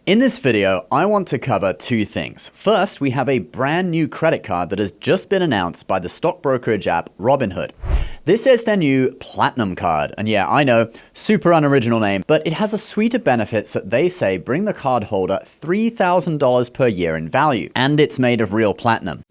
In this video, I want to cover two things. First, we have a brand new credit card that has just been announced by the stock brokerage app Robinhood. This is their new Platinum card. And yeah, I know, super unoriginal name, but it has a suite of benefits that they say bring the card holder $3,000 per year in value. And it's made of real platinum.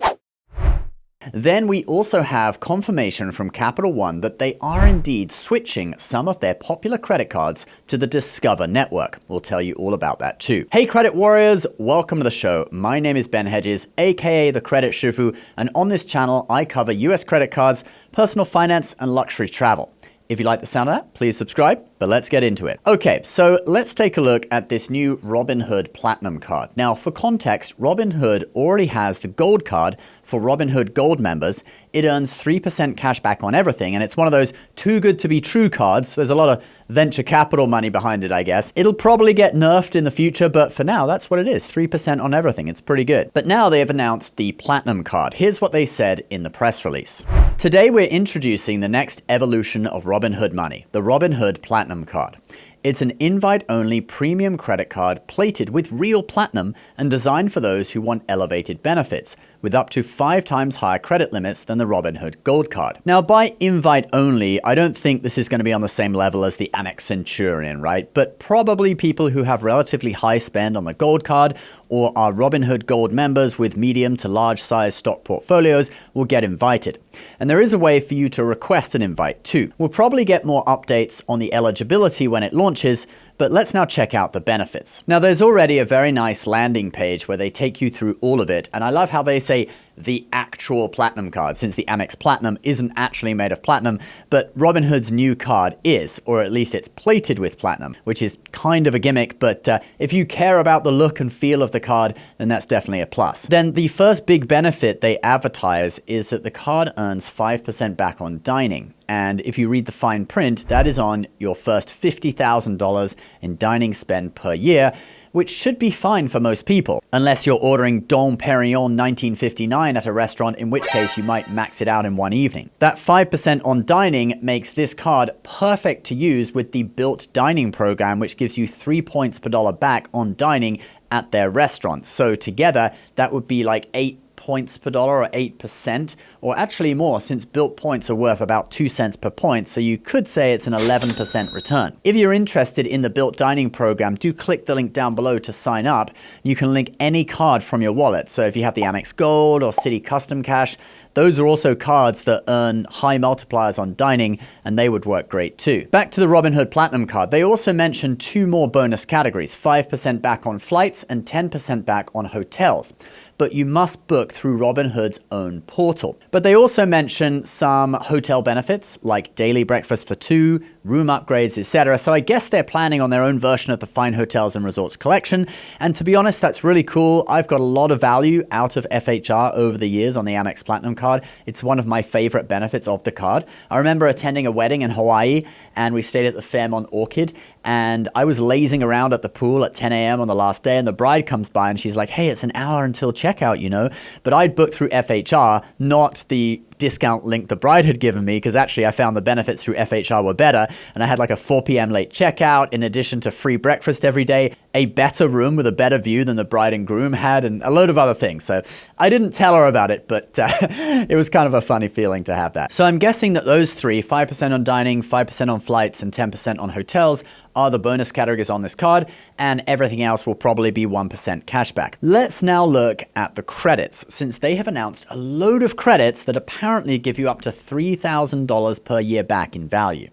Then we also have confirmation from Capital One that they are indeed switching some of their popular credit cards to the Discover network. We'll tell you all about that too. Hey credit warriors, welcome to the show. My name is Ben Hedges, aka the Credit Shifu, and on this channel I cover US credit cards, personal finance, and luxury travel. If you like the sound of that, please subscribe, but let's get into it. Okay, so let's take a look at this new Robinhood Platinum card. Now, for context, Robinhood already has the Gold card for Robinhood Gold members. It earns 3% cash back on everything, and it's one of those too good to be true cards. There's a lot of venture capital money behind it, I guess. It'll probably get nerfed in the future, but for now, that's what it is, 3% on everything. It's pretty good. But now they have announced the Platinum card. Here's what they said in the press release. Today, we're introducing the next evolution of Robinhood money, the Robinhood Platinum card. It's an invite-only premium credit card plated with real platinum and designed for those who want elevated benefits, with up to 5 times higher credit limits than the Robinhood Gold card. Now, by invite-only, I don't think this is going to be on the same level as the Amex Centurion, right? But probably people who have relatively high spend on the Gold card or are Robinhood Gold members with medium to large size stock portfolios will get invited. And there is a way for you to request an invite too. We'll probably get more updates on the eligibility when it launches, but let's now check out the benefits. Now, there's already a very nice landing page where they take you through all of it, and I love how they say the actual Platinum card, since the Amex Platinum isn't actually made of platinum, but Robinhood's new card is, or at least it's plated with platinum, which is kind of a gimmick, but if you care about the look and feel of the card, then that's definitely a plus. Then the first big benefit they advertise is that the card earns 5% back on dining. And if you read the fine print, that is on your first $50,000 in dining spend per year, which should be fine for most people, unless you're ordering Dom Perignon 1959 at a restaurant, in which case you might max it out in one evening. That 5% on dining makes this card perfect to use with the Built Dining program, which gives you 3 points per dollar back on dining at their restaurants. So together, that would be like 8 points per dollar or 8%, or actually more, since built points are worth about 2 cents per point, so you could say it's an 11% return. If you're interested in the Built Dining program, do click the link down below to sign up. You can link any card from your wallet. So if you have the Amex Gold or Citi Custom Cash, those are also cards that earn high multipliers on dining, and they would work great too. Back to the Robinhood Platinum card, they also mentioned 2 more bonus categories, 5% back on flights and 10% back on hotels. But you must book through Robinhood's own portal. But they also mention some hotel benefits like daily breakfast for 2, room upgrades, etc. So I guess they're planning on their own version of the Fine Hotels and Resorts collection. And to be honest, that's really cool. I've got a lot of value out of FHR over the years on the Amex Platinum card. It's one of my favorite benefits of the card. I remember attending a wedding in Hawaii, and we stayed at the Fairmont Orchid, and I was lazing around at the pool at 10 a.m. on the last day, and the bride comes by and she's like, hey, it's an hour until checkout, you know? But I'd booked through FHR, not the discount link the bride had given me, because actually I found the benefits through FHR were better, and I had like a 4 p.m. late checkout in addition to free breakfast every day, a better room with a better view than the bride and groom had, and a load of other things. So I didn't tell her about it, but it was kind of a funny feeling to have that. So I'm guessing that those 3, 5% on dining, 5% on flights, and 10% on hotels are the bonus categories on this card, and everything else will probably be 1% cashback. Let's now look at the credits, since they have announced a load of credits that apparently give you up to $3,000 per year back in value.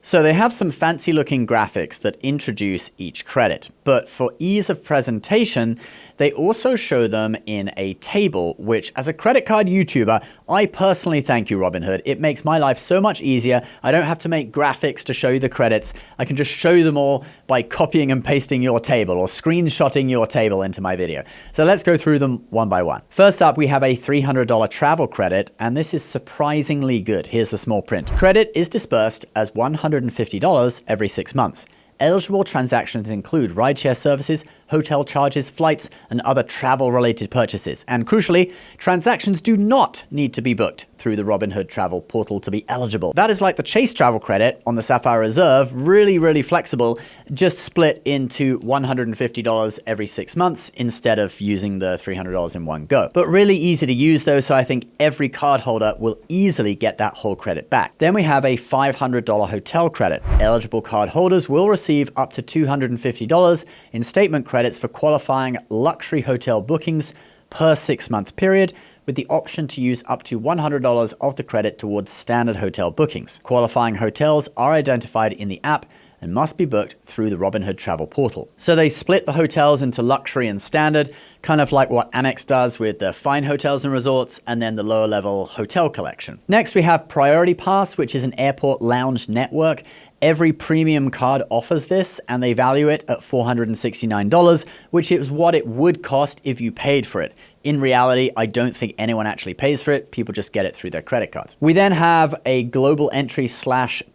So they have some fancy looking graphics that introduce each credit, but for ease of presentation, they also show them in a table, which as a credit card YouTuber, I personally thank you, Robinhood. It makes my life so much easier. I don't have to make graphics to show you the credits. I can just show you them all by copying and pasting your table or screenshotting your table into my video. So let's go through them one by one. First up, we have a $300 travel credit, and this is surprisingly good. Here's the small print. Credit is dispersed as $150 every 6 months. Eligible transactions include rideshare services, hotel charges, flights, and other travel-related purchases. And crucially, transactions do not need to be booked through the Robinhood travel portal to be eligible. That is like the Chase travel credit on the Sapphire Reserve, really flexible, just split into $150 every 6 months instead of using the $300 in one go. But really easy to use though, so I think every cardholder will easily get that whole credit back. Then we have a $500 hotel credit. Eligible cardholders will receive up to $250 in statement credits for qualifying luxury hotel bookings per 6-month period, with the option to use up to $100 of the credit towards standard hotel bookings. Qualifying hotels are identified in the app and must be booked through the Robinhood travel portal. So they split the hotels into luxury and standard, kind of like what Amex does with the fine hotels and resorts, and then the lower level hotel collection. Next, we have Priority Pass, which is an airport lounge network. Every premium card offers this, and they value it at $469, which is what it would cost if you paid for it. In reality, I don't think anyone actually pays for it. People just get it through their credit cards. We then have a global entry /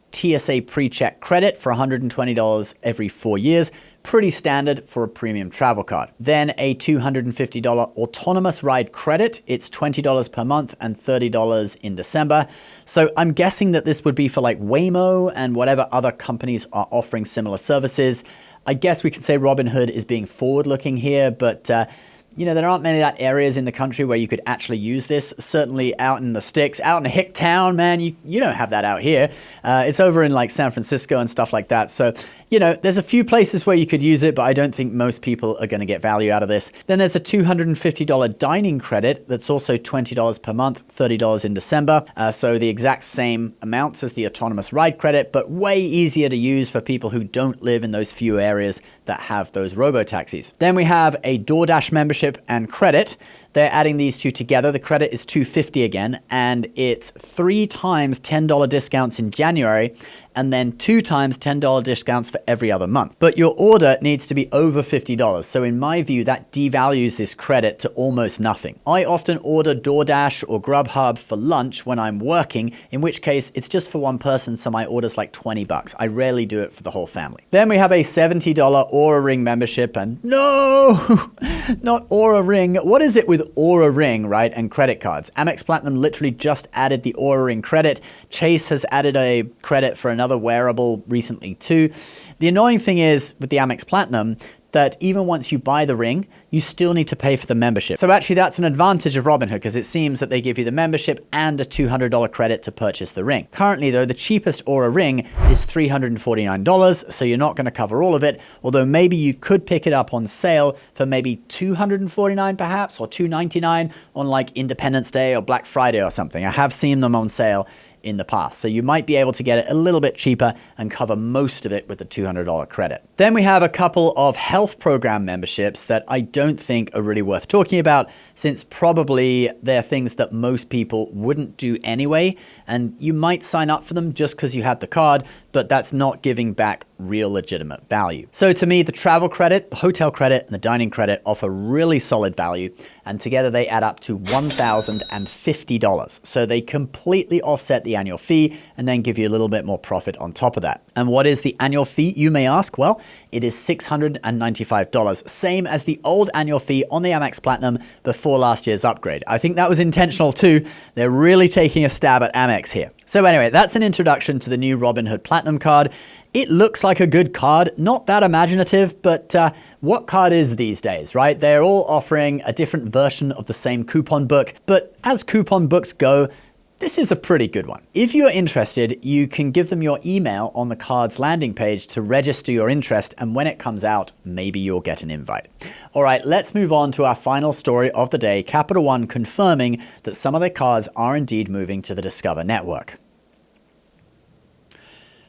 TSA pre-check credit for $120 every 4 years. Pretty standard for a premium travel card. Then a $250 autonomous ride credit. It's $20 per month and $30 in December. So I'm guessing that this would be for like Waymo and whatever other companies are offering similar services. I guess we can say Robinhood is being forward-looking here, but you know, there aren't many of that areas in the country where you could actually use this. Certainly out in the sticks, out in Hicktown, man, you don't have that out here. It's over in like San Francisco and stuff like that. So, you know, there's a few places where you could use it, but I don't think most people are going to get value out of this. Then there's a $250 dining credit that's also $20 per month, $30 in December. So the exact same amounts as the autonomous ride credit, but way easier to use for people who don't live in those few areas that have those robo-taxis. Then we have a DoorDash membership and credit. They're adding these two together. The credit is $250 again, and it's 3 times $10 discounts in January, and then 2 times $10 discounts for every other month. But your order needs to be over $50. So in my view, that devalues this credit to almost nothing. I often order DoorDash or Grubhub for lunch when I'm working, in which case it's just for one person, so my order's like $20. I rarely do it for the whole family. Then we have a $70 Oura Ring membership, and no, not Oura Ring. What is it with Oura Ring, right, and credit cards? Amex Platinum literally just added the Oura Ring credit. Chase has added a credit for another wearable recently too. The annoying thing is with the Amex Platinum that even once you buy the ring, you still need to pay for the membership. So actually that's an advantage of Robinhood because it seems that they give you the membership and a $200 credit to purchase the ring. Currently though, the cheapest Oura Ring is $349, so you're not going to cover all of it, although maybe you could pick it up on sale for maybe $249 perhaps, or $299 on like Independence Day or Black Friday or something. I have seen them on sale in the past. So you might be able to get it a little bit cheaper and cover most of it with the $200 credit. Then we have a couple of health program memberships that I don't think are really worth talking about, since probably they're things that most people wouldn't do anyway, and you might sign up for them just because you had the card, but that's not giving back real legitimate value. So to me, the travel credit, the hotel credit, and the dining credit offer really solid value, and together they add up to $1,050. So they completely offset the annual fee and then give you a little bit more profit on top of that. And what is the annual fee, you may ask? Well, it is $695, same as the old annual fee on the Amex Platinum before last year's upgrade. I think that was intentional too. They're really taking a stab at Amex here. So anyway, that's an introduction to the new Robinhood Platinum card. It looks like a good card, not that imaginative, but what card is these days, right? They're all offering a different version of the same coupon book, but as coupon books go, this is a pretty good one. If you're interested, you can give them your email on the card's landing page to register your interest, and when it comes out, maybe you'll get an invite. All right, let's move on to our final story of the day, Capital One confirming that some of their cards are indeed moving to the Discover network.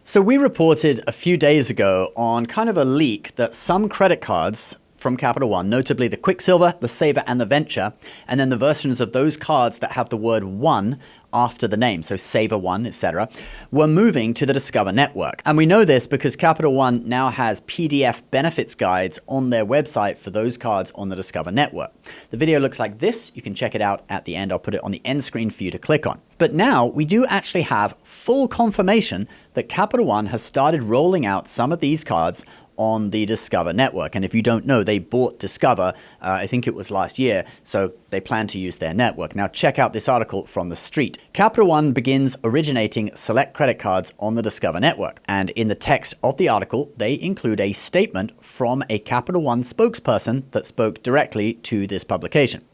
So we reported a few days ago on kind of a leak that some credit cards from Capital One, notably the Quicksilver, the Saver, and the Venture, and then the versions of those cards that have the word One after the name, so Saver One, etc., were moving to the Discover network. And we know this because Capital One now has PDF benefits guides on their website for those cards on the Discover network. The video looks like this. You can check it out at the end. I'll put it on the end screen for you to click on. But now we do actually have full confirmation that Capital One has started rolling out some of these cards on the Discover network. And if you don't know, they bought Discover, I think it was last year, so they plan to use their network. Now check out this article from The Street. Capital One begins originating select credit cards on the Discover network. And in the text of the article, they include a statement from a Capital One spokesperson that spoke directly to this publication.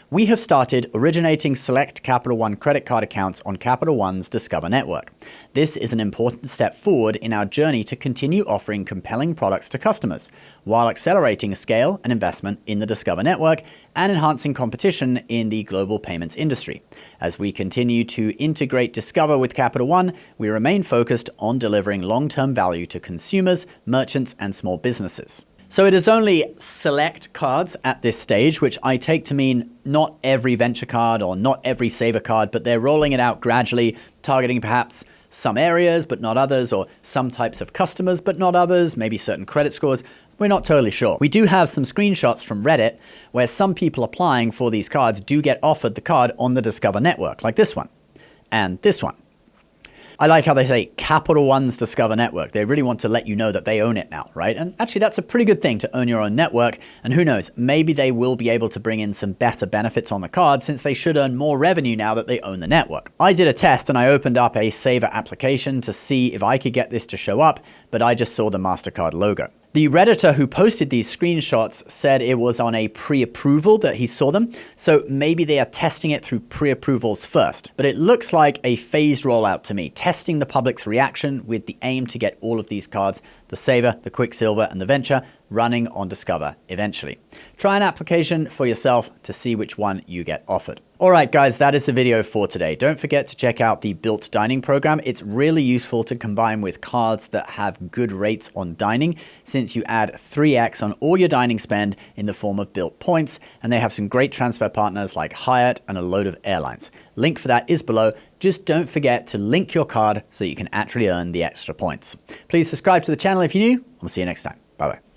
We have started originating select Capital One credit card accounts on Capital One's Discover network. This is an important step forward in our journey to continue offering compelling products to customers, while accelerating scale and investment in the Discover network and enhancing competition in the global payments industry. As we continue to integrate Discover with Capital One, we remain focused on delivering long-term value to consumers, merchants, and small businesses. So it is only select cards at this stage, which I take to mean not every venture card or not every saver card, but they're rolling it out gradually, targeting perhaps some areas, but not others, or some types of customers, but not others, maybe certain credit scores. We're not totally sure. We do have some screenshots from Reddit where some people applying for these cards do get offered the card on the Discover network, like this one and this one. I like how they say Capital One's Discover network. They really want to let you know that they own it now, right? And actually, that's a pretty good thing to own your own network. And who knows, maybe they will be able to bring in some better benefits on the card since they should earn more revenue now that they own the network. I did a test and I opened up a Saver application to see if I could get this to show up, but I just saw the MasterCard logo. The Redditor who posted these screenshots said it was on a pre-approval that he saw them, so maybe they are testing it through pre-approvals first. But it looks like a phased rollout to me, testing the public's reaction with the aim to get all of these cards, the Saver, the Quicksilver, and the Venture, running on Discover eventually. Try an application for yourself to see which one you get offered. All right, guys, that is the video for today. Don't forget to check out the Built Dining program. It's really useful to combine with cards that have good rates on dining, since you add 3x on all your dining spend in the form of Built points, and they have some great transfer partners like Hyatt and a load of airlines. Link for that is below. Just don't forget to link your card so you can actually earn the extra points. Please subscribe to the channel if you're new. We'll see you next time. Bye-bye.